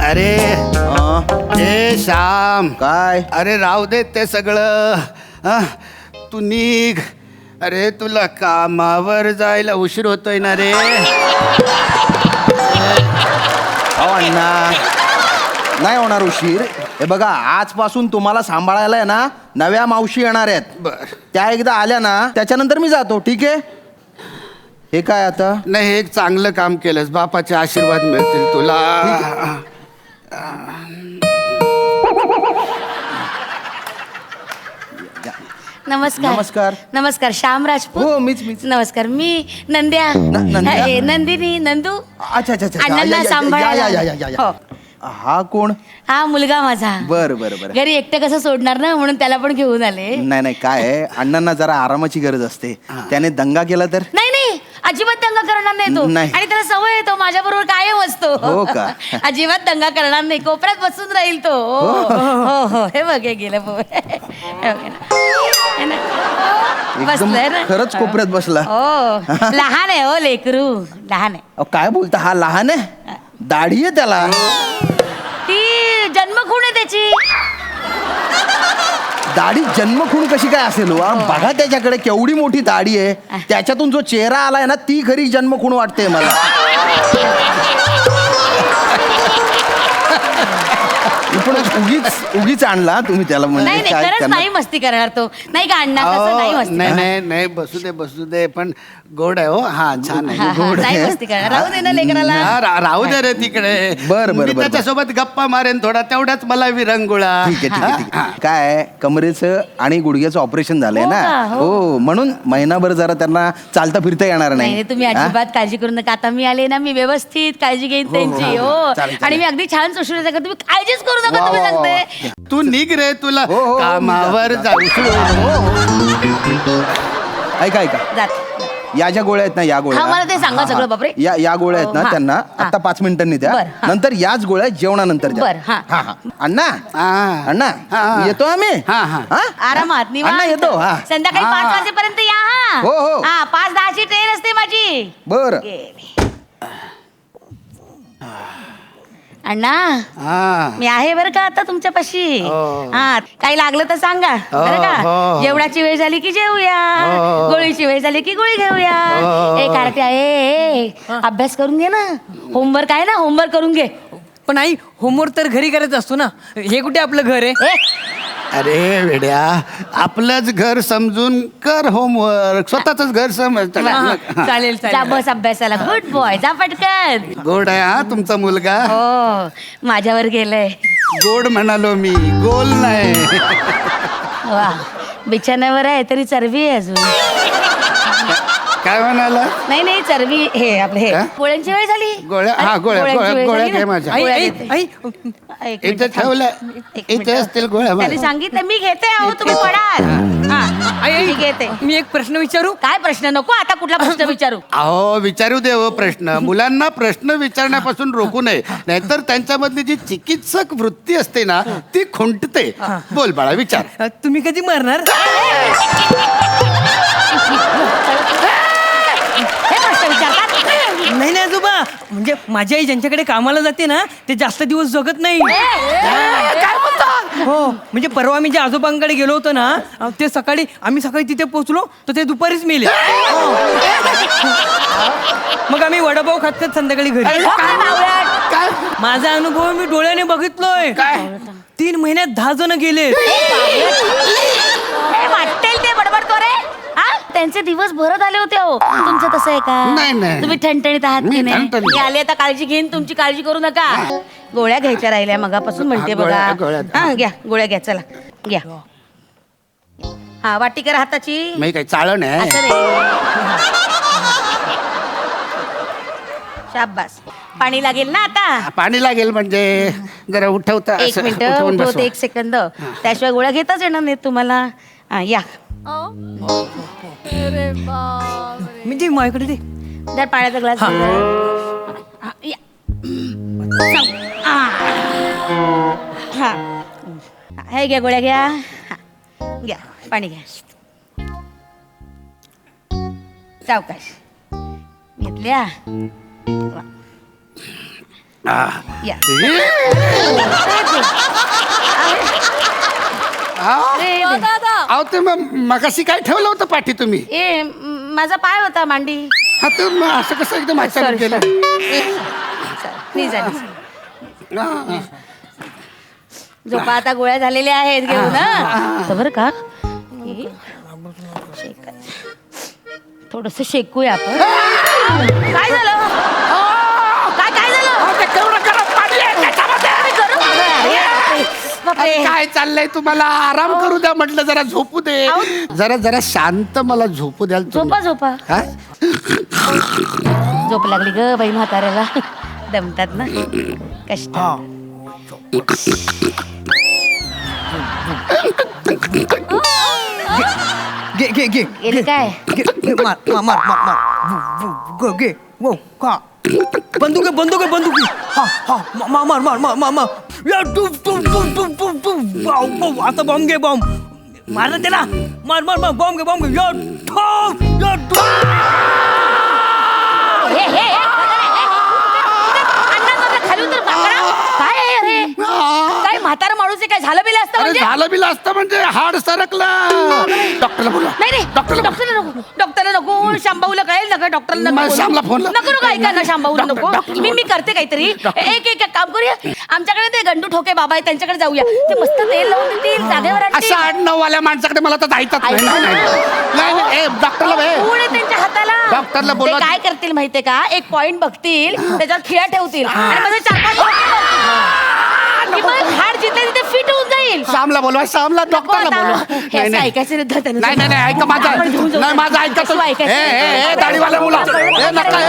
अरे ए श्याम, काय? अरे राहू दे ते सगळं. तू निघ. अरे तुला कामावर जायला उशीर होतोय ना रे. अण्णा नाही होणार उशीर. हे बघा, आजपासून तुम्हाला सांभाळायला आहे ना नव्या मावशी येणार आहेत. बर. त्या एकदा आल्या ना त्याच्यानंतर मी जातो. ठीक आहे? हे काय आता? नाही, हे एक चांगलं काम केलंस. बापाचे आशीर्वाद मिळतील तुला. नमस्कार. नमस्कार. नमस्कार. श्याम राजपूत. हो, मीच. नमस्कार. मी नंद्या. नंद्या? नंदिनी, नंदू. अच्छा अच्छा अच्छा. अण्णांना सांभाळायला. या. हा कोण? हा मुलगा माझा. बरं बरं बरं. घरी एकटं कसं सोडणार ना, म्हणून त्याला पण घेऊन आले. नाही काय आहे, अण्णांना जरा आरामाची गरज असते. त्याने दंगा केला तर? नाही अजिबात दंगा करणार नाही तो. नाही. आणि त्याला सवय येतो, माझ्या बरोबर कायम असतो. हो का? अजिबात दंगा करणार नाही, कोपऱ्यात बसून राहील तो. हो. हे बघ, हे गेलं बसलाय ना. खरंच कोपऱ्यात बसला. हो. लहान आहे हो लेकरू, लहान आहे. काय बोलता? हा लहान आहे? दाढी आहे त्याला? ती जन्मखूण आहे त्याची. दाढी जन्मखून कशी काय असेल? बघा त्याच्याकडे केवढी मोठी दाढी आहे. त्याच्यातून जो चेहरा आलाय ना, ती खरी जन्मखून वाटते मला. पण उगीच आणला तुम्ही त्याला. नाही खरंच नाही मस्ती करणार तो. नाही का अण्णा? कसं नाही मस्ती. नाही बसू दे. पण गोड आहे हो. हा छान आहे. गोड नाही आहे. मस्ती करणार. राहू दे ना लेकराला. राहू दे रे तिकडे. बरं. मी त्याच्यासोबत गप्पा मारेन थोडा, तेवढाच मला विरंगुळा. ठीक आहे. काय कमरेचं आणि गुडघ्याचं ऑपरेशन झालंय ना. हो, म्हणून महिनाभर जरा त्यांना चालता फिरता येणार नाही. तुम्ही अजिबात काळजी करू नका. आता मी आले ना, मी व्यवस्थित काळजी घेईन त्यांची. हो. आणि मी अगदी छान सुश्रूषा करते. तुम्ही काळजीच करू नका. तुम्ही सांगते. तू निघ रे, तुला कामावर जाऊ. ऐका जात. या ज्या गोळ्या आहेत ना, या गोळ्या. मला ते सांगा सगळं. बापरे. या गोळ्या आहेत ना, त्यांना आता 5 मिनिटांनी द्या. नंतर याच गोळ्या जेवणानंतर द्या. अण्णा येतो आम्ही. आरामात अण्णा येतो. संध्याकाळी 5 वाजेपर्यंत या. हो. 5:10ची ट्रेन असते माझी. बर. अण्णा मी आहे बरं का आता तुमच्यापाशी. काही लागलं तर सांगा बरं का. जेवणाची वेळ झाली की जेवूया. गोळीची वेळ झाली की गोळी घेऊया. ए कार्टे आहे, अभ्यास करून घे ना. होमवर्क आहे ना, होमवर्क करून घे. पण आई, होमवर्क तर घरी करायचं असतो ना. हे कुठे आपलं घर आहे? अरे वेड्या, आपलंच घर समजून कर होमवर्क. स्वतःच घर समज. चालेल जा बस अभ्यासाला. Good boy. जा पटकन. गोड आहे हा तुमचा मुलगा. हो, माझ्यावर गेलंय. गोड म्हणालो मी, गोल नाही. वा, बिछाण्यावर आहे तरी चरबी आहे अजून. काय म्हणाला? नाही चरबी. हे आपले हे गोळ्यांची वेळ झाली. गोळ्या घे माझ्या. इथे ठेवल्या. इथे असतील गोळ्या. त्यांनी सांगितलं मी घेते. अहो तुम्ही पडाल. आई घेते. मी एक प्रश्न विचारू? काय प्रश्न? नको आता कुठला प्रश्न विचारू. अहो विचारू दे हो प्रश्न. मुलांना प्रश्न विचारण्यापासून रोखू नये, नाहीतर त्यांच्यामधली जी चिकित्सक वृत्ती असते ना, ती खुंटते. बोल बाळा, विचार. तुम्ही कधी मरणार? हे प्रश्न विचारतात? नाही आजोबा, म्हणजे माझी आई ज्यांच्याकडे कामाला जाते ना, ते जास्त दिवस जगत नाही. काय म्हणता? हो, म्हणजे परवा मी ज्या आजोबांकडे गेलो होतो ना, ते आम्ही सकाळी तिथे पोहोचलो तर ते दुपारीच मेले. मग आम्ही वडापाव खात संध्याकाळी घरी. काय? माझा अनुभव मी डोळ्याने बघितलोय. 3 महिन्यात 10 जण गेले. वाटेल ते बडबडतो रे. त्यांचे दिवस भरत आले होते. हो, तुमचं तसं आहे का? नाही. तुम्ही ठणठणीत आहात की नाही? मी आले आता काळजी घेईन. तुमची काळजी करू नका. गोळ्या घ्यायच्या राहिल्या मगापासून म्हणते बघा. घ्या गोळ्या घ्या. चला घ्या. वाटी करा हाताची. मी काही चाळण आहे. असं रे. शाबास. पाणी लागेल ना आता? पाणी लागेल म्हणजे जरा उठवता. 1 मिनिट उठवते. 1 सेकंद. त्याशिवाय गोळ्या घेताच येणार नाही तुम्हाला. या म्हणजे माझ्याकडे ते जर पाण्याचा ग्लास. हे घ्या गोळ्या घ्या. घ्या पाणी घ्या. सावकाश घेतल्या. या. अहो ते मगाशी काय ठेवलं होतं पाठी तुम्ही? माझा पाय होता मांडी. हा तर मग असं कसं एकदम अचानक केलं? प्लीज झोपा आता गोळ्या झालेल्या आहेत घेऊ ना तर बरं का थोडस शेकूया आपण. काय झालं काय झालं काय चाललंय तुम्हाला? आराम करू द्या म्हटलं, जरा झोपू दे. जरा शांत मला झोपू द्याल तुम्ही? झोपा हा? झोप लागली ग बाई म्हाताऱ्याला. दमतात ना कष्ट. घे घे घे गेली काय? मार मार मार मार घे वो का बंदूक आहे बंदूक आहे बंदूक आहे. हा हा मार मार मार मार मार मार या टू टू टू टू टू टू आता बॉम्ब घे बॉम्ब मार ना त्याला मार मार मार बॉम्ब घे या ठो या टू. खाली उतर माकडा. काय आहे अरे काय म्हातारा माणूस आहे काय झालं बिलं असतं अरे म्हणजे? झालं बिलं असतं म्हणजे हाड सरकलं. डॉक्टरला बोला. नाही डॉक्टरला नको शांबाऊला कळेल ना का डॉक्टरला मग श्यामला फोन लाव. नको ऐका ना शांबाऊला नको. मी करते काहीतरी. एक काम करूया आमच्याकडे ते गंडू ठोके बाबा आहे त्यांच्याकडे जाऊया. ते मस्त तेल लावून देतील जागेवर आणतील. असं 8-9 वाल्या माणसाकडे मला तर जायचं नाही. डॉक्टरला त्यांच्या हाताला डॉक्टरला बोलवा. ते काय करतील माहितीये का एक पॉइंट बघतील त्याच्यावर खिळा ठेवतील आणि मध्ये 4-5 हाड जिथे तिथे फिट होऊन जाईल. श्यामला बोलवा. श्यामला डॉक्टरला बोलवा. हे ऐकायचं नाही ऐका माझं. नाही माझं ऐका. दाढीवाला मुला. नका.